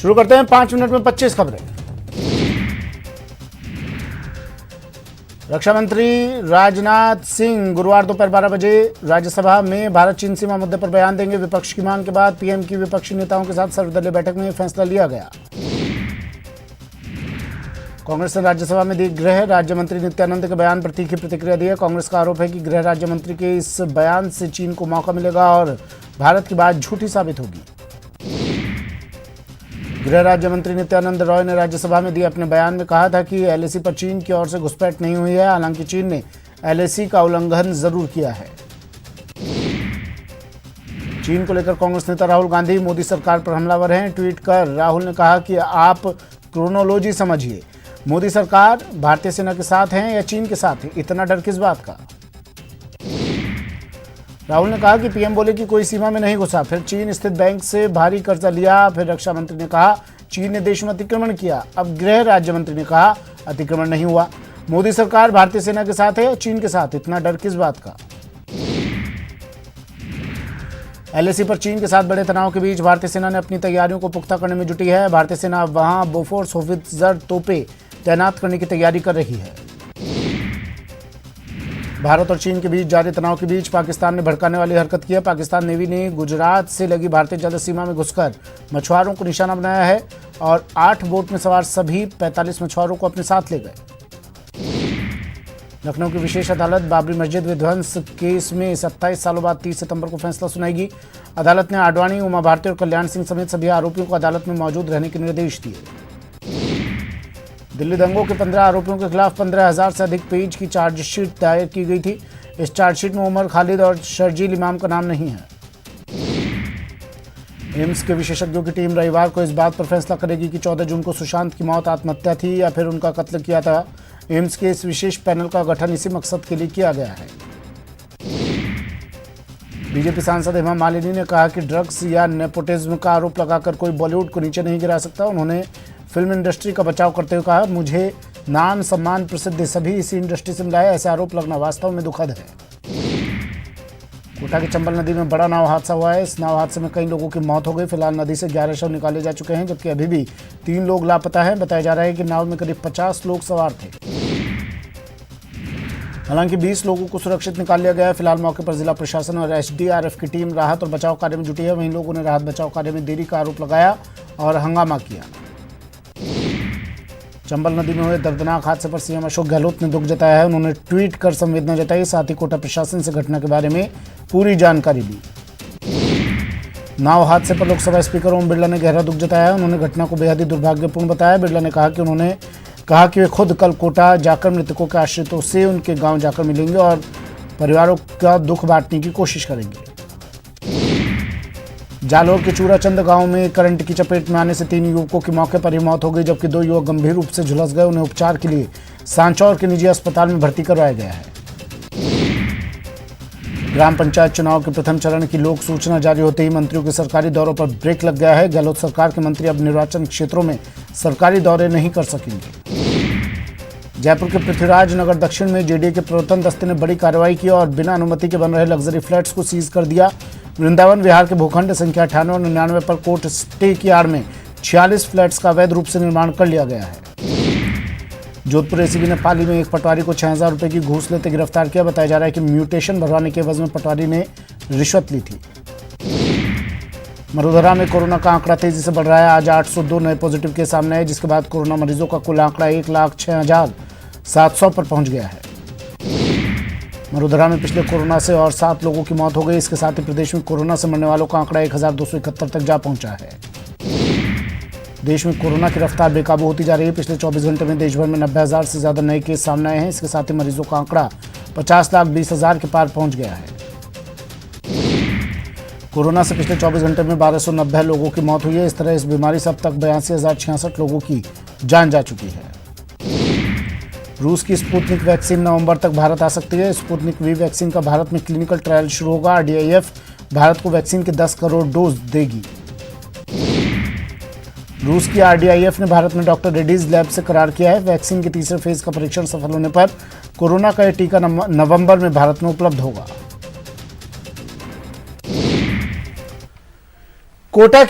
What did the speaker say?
शुरू करते हैं 5 मिनट में 25 खबरें। रक्षा मंत्री राजनाथ सिंह गुरुवार दोपहर 12 बजे राज्यसभा में भारत चीन सीमा मुद्दे पर बयान देंगे। विपक्ष की मांग के बाद पीएम की विपक्षी नेताओं के साथ सर्वदलीय बैठक में यह फैसला लिया गया। कांग्रेस ने राज्यसभा में दी गृह राज्य मंत्री नित्यानंद के बयान पर तीखी प्रतिक्रिया दी है। कांग्रेस का आरोप है कि गृह राज्य मंत्री के इस बयान से चीन को मौका मिलेगा और भारत की बात झूठी साबित होगी। गृह राज्य मंत्री नित्यानंद रॉय ने राज्यसभा में दिए अपने बयान में कहा था कि एलएसी पर चीन की ओर से घुसपैठ नहीं हुई है। हालांकि चीन ने एलएसी का उल्लंघन जरूर किया है। चीन को लेकर कांग्रेस नेता राहुल गांधी मोदी सरकार पर हमलावर हैं। ट्वीट कर राहुल ने कहा कि आप क्रोनोलॉजी समझिए, मोदी सरकार भारतीय सेना के साथ है या चीन के साथ है, इतना डर किस बात का। राहुल ने कहा कि पीएम बोले कि कोई सीमा में नहीं घुसा, फिर चीन स्थित बैंक से भारी कर्जा लिया। फिर रक्षा मंत्री ने कहा चीन ने देश में अतिक्रमण किया। अब गृह राज्य मंत्री ने कहा अतिक्रमण नहीं हुआ। मोदी सरकार भारतीय सेना के साथ है या चीन के साथ, इतना डर किस बात का। एलएसी पर चीन के साथ बड़े तनाव के बीच भारतीय सेना ने अपनी तैयारियों को पुख्ता करने में जुटी है। भारतीय सेना वहां बोफोर्स होवित्जर तोपे तैनात करने की तैयारी कर रही है। भारत और चीन के बीच जारी तनाव के बीच पाकिस्तान ने भड़काने वाली हरकत की है। पाकिस्तान नेवी ने गुजरात से लगी भारतीय जल सीमा में घुसकर मछुआरों को निशाना बनाया है और 8 बोट में सवार सभी 45 मछुआरों को अपने साथ ले गए। लखनऊ की विशेष अदालत बाबरी मस्जिद विध्वंस केस में 27 सालों बाद 30 सितंबर को फैसला सुनाएगी। अदालत ने आडवाणी, उमा भारती और कल्याण सिंह समेत सभी आरोपियों को अदालत में मौजूद रहने के निर्देश दिए। दिल्ली दंगों के 15 आरोपियों के खिलाफ 15,000 से अधिक पेज की चार्जशीट दायर की गई थी। इस चार्जशीट में उमर खालिद और शर्जील इमाम का नाम नहीं है। एम्स के विशेषज्ञों की टीम रविवार को इस बात पर फैसला करेगी कि 14 जून को सुशांत की मौत आत्महत्या थी या फिर उनका कत्ल किया था। एम्स के इस विशेष पैनल का गठन इसी मकसद के लिए किया गया है। बीजेपी सांसद हेमा मालिनी ने कहा कि ड्रग्स या नेपोटिज्म का आरोप लगाकर कोई बॉलीवुड को नीचे नहीं गिरा सकता। उन्होंने फिल्म इंडस्ट्री का बचाव करते हुए कहा, मुझे नाम, सम्मान, प्रसिद्धि सभी इसी इंडस्ट्री से मिला है। ऐसे आरोप लगना वास्तव में दुखद है। कोटा की चंबल नदी में बड़ा नाव हादसा हुआ है। इस नाव हादसे में कई लोगों की मौत हो गई। फिलहाल नदी से 11 शव निकाले जा चुके हैं, जबकि अभी भी 3 लोग लापता हैं। बताया जा रहा है कि नाव में करीब 50 लोग सवार थे। हालांकि 20 लोगों को सुरक्षित निकाल लिया गया है। फिलहाल मौके पर जिला प्रशासन और एसडीआरएफ की टीम राहत और बचाव कार्य में जुटी है। वहीं लोगों ने राहत बचाव कार्य में देरी का आरोप लगाया और हंगामा किया। चंबल नदी में हुए दर्दनाक हादसे पर सीएम अशोक गहलोत ने दुख जताया है। उन्होंने ट्वीट कर संवेदना जताई, साथ ही कोटा प्रशासन से घटना के बारे में पूरी जानकारी ली। नाव हादसे पर लोकसभा स्पीकर ओम बिरला ने गहरा दुख जताया है। उन्होंने घटना को बेहद ही दुर्भाग्यपूर्ण बताया। बिरला ने कहा कि उन्होंने कहा कि वे खुद कल कोटा जाकर मृतकों के आश्रितों से उनके गांव जाकर मिलेंगे और परिवारों का दुख बांटने की कोशिश करेंगे। जालौर के चूराचंद गांव में करंट की चपेट में आने से 3 युवकों की मौके पर ही मौत हो गई, जबकि 2 युवक गंभीर रूप से झुलस गए। उन्हें उपचार के लिए सांचौर के निजी अस्पताल में भर्ती करवाया गया है। ग्राम पंचायत चुनाव के प्रथम चरण की लोक सूचना जारी होते ही मंत्रियों के सरकारी दौरों पर ब्रेक लग गया है। गहलोत सरकार के मंत्री अब निर्वाचन क्षेत्रों में सरकारी दौरे नहीं कर सकेंगे। जयपुर के पृथ्वीराज नगर दक्षिण में जेडीए के प्रवर्तन दस्ते ने बड़ी कार्रवाई की और बिना अनुमति के बन रहे लग्जरी फ्लैट्स को सीज कर दिया। वृंदावन विहार के भूखंड संख्या 98 और 99 पर कोर्ट स्टे की आड़ में 46 फ्लैट्स का अवैध रूप से निर्माण कर लिया गया है। जोधपुर एसीबी ने पाली में एक पटवारी को 6,000 रुपए की घूस लेते गिरफ्तार किया। बताया जा रहा है कि म्यूटेशन भरवाने के एवज में पटवारी ने रिश्वत ली थी। मरुधरा में कोरोना का आंकड़ा तेजी से बढ़ रहा है। आज 802 नए पॉजिटिव केस सामने आए, जिसके बाद कोरोना मरीजों का कुल आंकड़ा 1,06,700 पर पहुंच गया है। मरुधरा में पिछले कोरोना से और 7 लोगों की मौत हो गई। इसके साथ ही प्रदेश में कोरोना से मरने वालों का आंकड़ा 1,271 तक जा पहुंचा है। देश में कोरोना की रफ्तार बेकाबू होती जा रही है। पिछले 24 घंटे में देश भर में 90,000 से ज्यादा नए केस सामने आए हैं। इसके साथ ही मरीजों का आंकड़ा 50,20,000 के पार पहुंच गया है। कोरोना से पिछले 24 घंटे में 1,290 लोगों की मौत हुई है। इस तरह इस बीमारी से अब तक 82,066 लोगों की जान जा चुकी है। रूस की स्पुतनिक वैक्सीन नवंबर तक भारत आ सकती है। स्पुतनिक वी वैक्सीन का भारत में क्लिनिकल ट्रायल शुरू होगा। आरडीआईएफ भारत को वैक्सीन के 10 करोड़ डोज देगी। रूस की आरडीआईएफ ने भारत में डॉक्टर रेड्डीज लैब से करार किया है। वैक्सीन के तीसरे फेज का परीक्षण सफल होने पर कोरोना का यह टीका नवंबर में भारत में उपलब्ध होगा। कोटा की